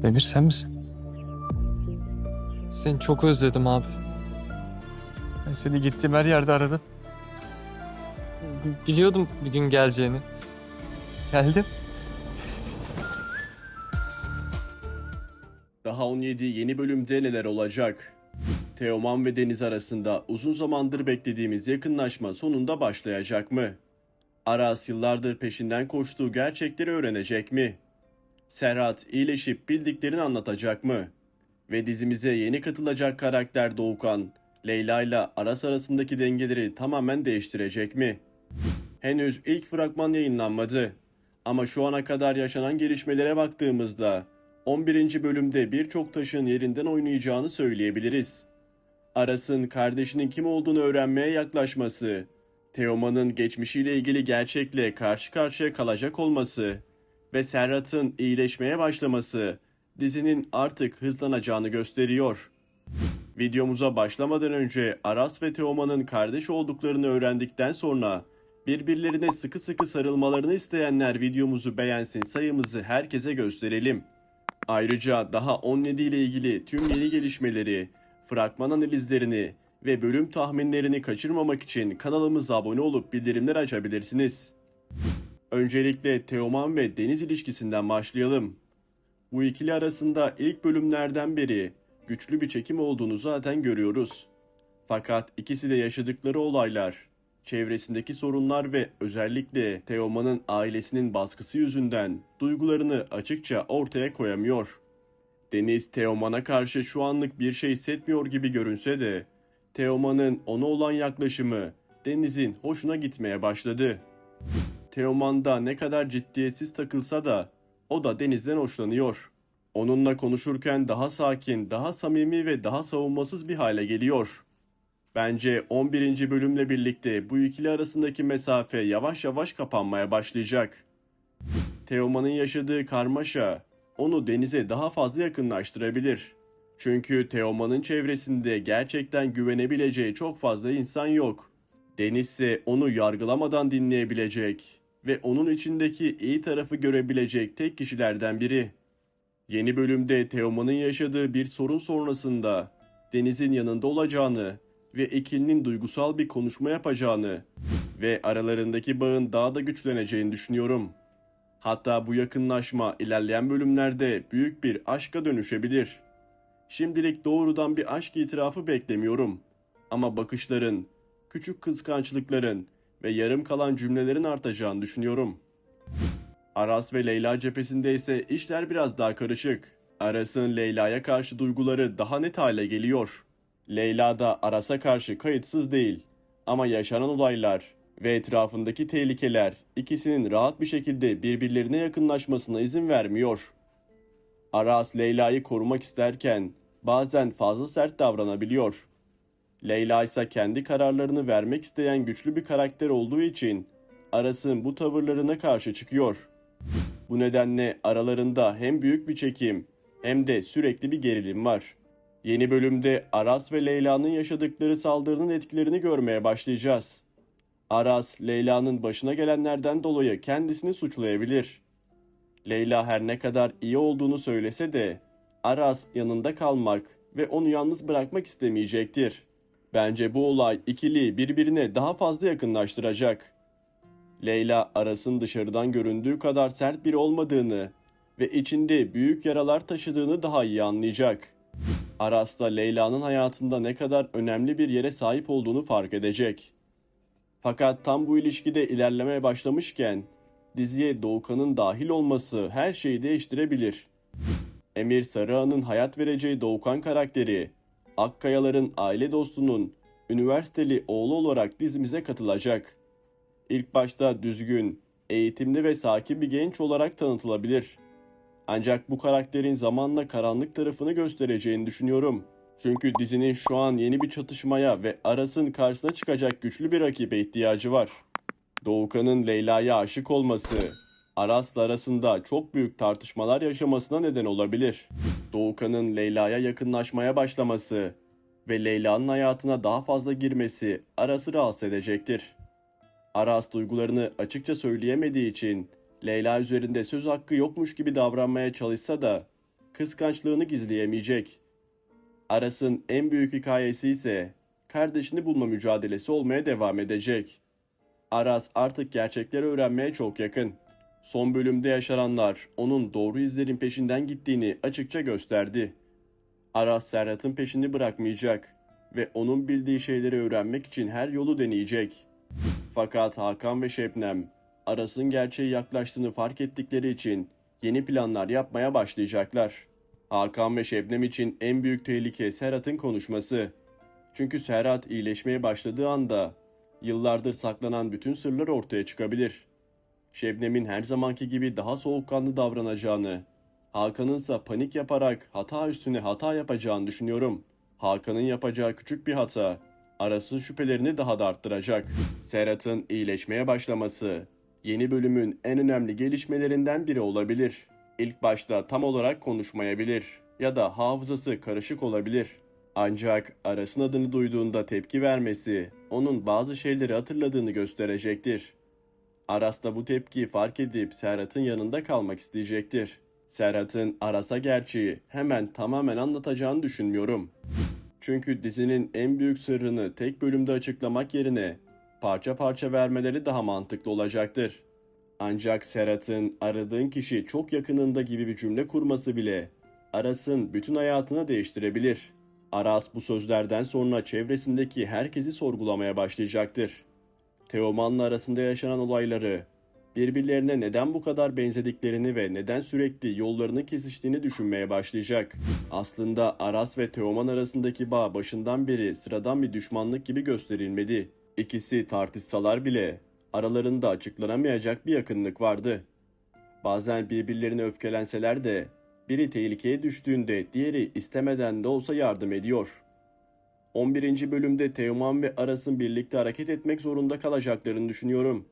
Demir sen misin? Seni çok özledim abi. Ben seni gittiğim her yerde aradım. Biliyordum bir gün geleceğini. Geldim. Daha 17 yeni bölümde neler olacak? Teoman ve Deniz arasında uzun zamandır beklediğimiz yakınlaşma sonunda başlayacak mı? Aras yıllardır peşinden koştuğu gerçekleri öğrenecek mi? Serhat iyileşip bildiklerini anlatacak mı? Ve dizimize yeni katılacak karakter Doğukan, Leyla ile Aras arasındaki dengeleri tamamen değiştirecek mi? Henüz ilk fragman yayınlanmadı. Ama şu ana kadar yaşanan gelişmelere baktığımızda 11. bölümde birçok taşın yerinden oynayacağını söyleyebiliriz. Aras'ın kardeşinin kim olduğunu öğrenmeye yaklaşması, Teoman'ın geçmişiyle ilgili gerçekle karşı karşıya kalacak olması ve Serhat'ın iyileşmeye başlaması dizinin artık hızlanacağını gösteriyor. Videomuza başlamadan önce Aras ve Teoman'ın kardeş olduklarını öğrendikten sonra birbirlerine sıkı sıkı sarılmalarını isteyenler videomuzu beğensin, sayımızı herkese gösterelim. Ayrıca daha 17 ile ilgili tüm yeni gelişmeleri, fragman analizlerini ve bölüm tahminlerini kaçırmamak için kanalımıza abone olup bildirimleri açabilirsiniz. Öncelikle Teoman ve Deniz ilişkisinden başlayalım. Bu ikili arasında ilk bölümlerden beri güçlü bir çekim olduğunu zaten görüyoruz. Fakat ikisi de yaşadıkları olaylar, çevresindeki sorunlar ve özellikle Teoman'ın ailesinin baskısı yüzünden duygularını açıkça ortaya koyamıyor. Deniz Teoman'a karşı şu anlık bir şey hissetmiyor gibi görünse de Teoman'ın ona olan yaklaşımı Deniz'in hoşuna gitmeye başladı. Teoman da ne kadar ciddiyetsiz takılsa da o da Deniz'den hoşlanıyor. Onunla konuşurken daha sakin, daha samimi ve daha savunmasız bir hale geliyor. Bence 11. bölümle birlikte bu ikili arasındaki mesafe yavaş yavaş kapanmaya başlayacak. Teoman'ın yaşadığı karmaşa onu Deniz'e daha fazla yakınlaştırabilir. Çünkü Teoman'ın çevresinde gerçekten güvenebileceği çok fazla insan yok. Deniz ise onu yargılamadan dinleyebilecek ve onun içindeki iyi tarafı görebilecek tek kişilerden biri. Yeni bölümde Teoman'ın yaşadığı bir sorun sonrasında Deniz'in yanında olacağını ve ikilinin duygusal bir konuşma yapacağını ve aralarındaki bağın daha da güçleneceğini düşünüyorum. Hatta bu yakınlaşma ilerleyen bölümlerde büyük bir aşka dönüşebilir. Şimdilik doğrudan bir aşk itirafı beklemiyorum. Ama bakışların, küçük kıskançlıkların ve yarım kalan cümlelerin artacağını düşünüyorum. Aras ve Leyla cephesinde ise işler biraz daha karışık. Aras'ın Leyla'ya karşı duyguları daha net hale geliyor. Leyla da Aras'a karşı kayıtsız değil. Ama yaşanan olaylar ve etrafındaki tehlikeler ikisinin rahat bir şekilde birbirlerine yakınlaşmasına izin vermiyor. Aras Leyla'yı korumak isterken bazen fazla sert davranabiliyor. Leyla ise kendi kararlarını vermek isteyen güçlü bir karakter olduğu için Aras'ın bu tavırlarına karşı çıkıyor. Bu nedenle aralarında hem büyük bir çekim hem de sürekli bir gerilim var. Yeni bölümde Aras ve Leyla'nın yaşadıkları saldırının etkilerini görmeye başlayacağız. Aras, Leyla'nın başına gelenlerden dolayı kendisini suçlayabilir. Leyla her ne kadar iyi olduğunu söylese de Aras yanında kalmak ve onu yalnız bırakmak istemeyecektir. Bence bu olay ikiliyi birbirine daha fazla yakınlaştıracak. Leyla Aras'ın dışarıdan göründüğü kadar sert biri olmadığını ve içinde büyük yaralar taşıdığını daha iyi anlayacak. Aras da Leyla'nın hayatında ne kadar önemli bir yere sahip olduğunu fark edecek. Fakat tam bu ilişkide ilerlemeye başlamışken diziye Doğukan'ın dahil olması her şeyi değiştirebilir. Emir Sarıhan'ın hayat vereceği Doğukan karakteri, Akkayalar'ın aile dostunun üniversiteli oğlu olarak dizimize katılacak. İlk başta düzgün, eğitimli ve sakin bir genç olarak tanıtılabilir. Ancak bu karakterin zamanla karanlık tarafını göstereceğini düşünüyorum. Çünkü dizinin şu an yeni bir çatışmaya ve Aras'ın karşısına çıkacak güçlü bir rakibe ihtiyacı var. Doğukan'ın Leyla'ya aşık olması, Aras'la arasında çok büyük tartışmalar yaşamasına neden olabilir. Doğukan'ın Leyla'ya yakınlaşmaya başlaması ve Leyla'nın hayatına daha fazla girmesi Aras'ı rahatsız edecektir. Aras duygularını açıkça söyleyemediği için Leyla üzerinde söz hakkı yokmuş gibi davranmaya çalışsa da kıskançlığını gizleyemeyecek. Aras'ın en büyük hikayesi ise kardeşini bulma mücadelesi olmaya devam edecek. Aras artık gerçekleri öğrenmeye çok yakın. Son bölümde yaşananlar onun doğru izlerin peşinden gittiğini açıkça gösterdi. Aras Serhat'ın peşini bırakmayacak ve onun bildiği şeyleri öğrenmek için her yolu deneyecek. Fakat Hakan ve Şebnem, Aras'ın gerçeğe yaklaştığını fark ettikleri için yeni planlar yapmaya başlayacaklar. Hakan ve Şebnem için en büyük tehlike Serhat'ın konuşması. Çünkü Serhat iyileşmeye başladığı anda yıllardır saklanan bütün sırlar ortaya çıkabilir. Şebnem'in her zamanki gibi daha soğukkanlı davranacağını, Hakan'ınsa panik yaparak hata üstüne hata yapacağını düşünüyorum. Hakan'ın yapacağı küçük bir hata, Aras'ın şüphelerini daha da arttıracak. Serhat'ın iyileşmeye başlaması, yeni bölümün en önemli gelişmelerinden biri olabilir. İlk başta tam olarak konuşmayabilir ya da hafızası karışık olabilir. Ancak Aras'ın adını duyduğunda tepki vermesi, onun bazı şeyleri hatırladığını gösterecektir. Aras da bu tepkiyi fark edip Serhat'ın yanında kalmak isteyecektir. Serhat'ın Aras'a gerçeği hemen tamamen anlatacağını düşünmüyorum. Çünkü dizinin en büyük sırrını tek bölümde açıklamak yerine parça parça vermeleri daha mantıklı olacaktır. Ancak Serhat'ın aradığın kişi çok yakınında gibi bir cümle kurması bile Aras'ın bütün hayatını değiştirebilir. Aras bu sözlerden sonra çevresindeki herkesi sorgulamaya başlayacaktır. Teoman'la arasında yaşanan olayları, birbirlerine neden bu kadar benzediklerini ve neden sürekli yollarını kesiştiğini düşünmeye başlayacak. Aslında Aras ve Teoman arasındaki bağ başından beri sıradan bir düşmanlık gibi gösterilmedi. İkisi tartışsalar bile aralarında açıklanamayacak bir yakınlık vardı. Bazen birbirlerine öfkelenseler de biri tehlikeye düştüğünde diğeri istemeden de olsa yardım ediyor. 11. bölümde Teoman ve Aras'ın birlikte hareket etmek zorunda kalacaklarını düşünüyorum.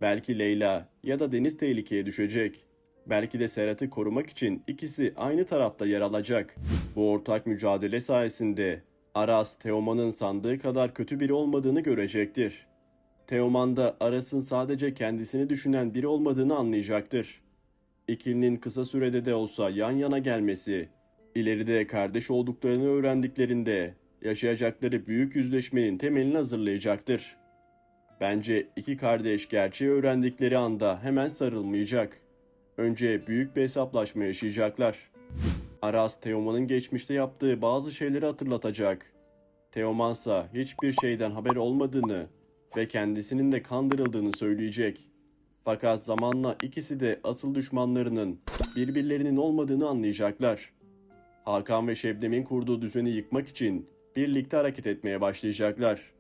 Belki Leyla ya da Deniz tehlikeye düşecek. Belki de Serhat'ı korumak için ikisi aynı tarafta yer alacak. Bu ortak mücadele sayesinde Aras, Teoman'ın sandığı kadar kötü biri olmadığını görecektir. Teoman da Aras'ın sadece kendisini düşünen biri olmadığını anlayacaktır. İkilinin kısa sürede de olsa yan yana gelmesi, ileride kardeş olduklarını öğrendiklerinde yaşayacakları büyük yüzleşmenin temelini hazırlayacaktır. Bence iki kardeş gerçeği öğrendikleri anda hemen sarılmayacak. Önce büyük bir hesaplaşma yaşayacaklar. Aras, Teoman'ın geçmişte yaptığı bazı şeyleri hatırlatacak. Teoman'sa hiçbir şeyden haber olmadığını ve kendisinin de kandırıldığını söyleyecek. Fakat zamanla ikisi de asıl düşmanlarının birbirlerinin olmadığını anlayacaklar. Hakan ve Şebnem'in kurduğu düzeni yıkmak için birlikte hareket etmeye başlayacaklar.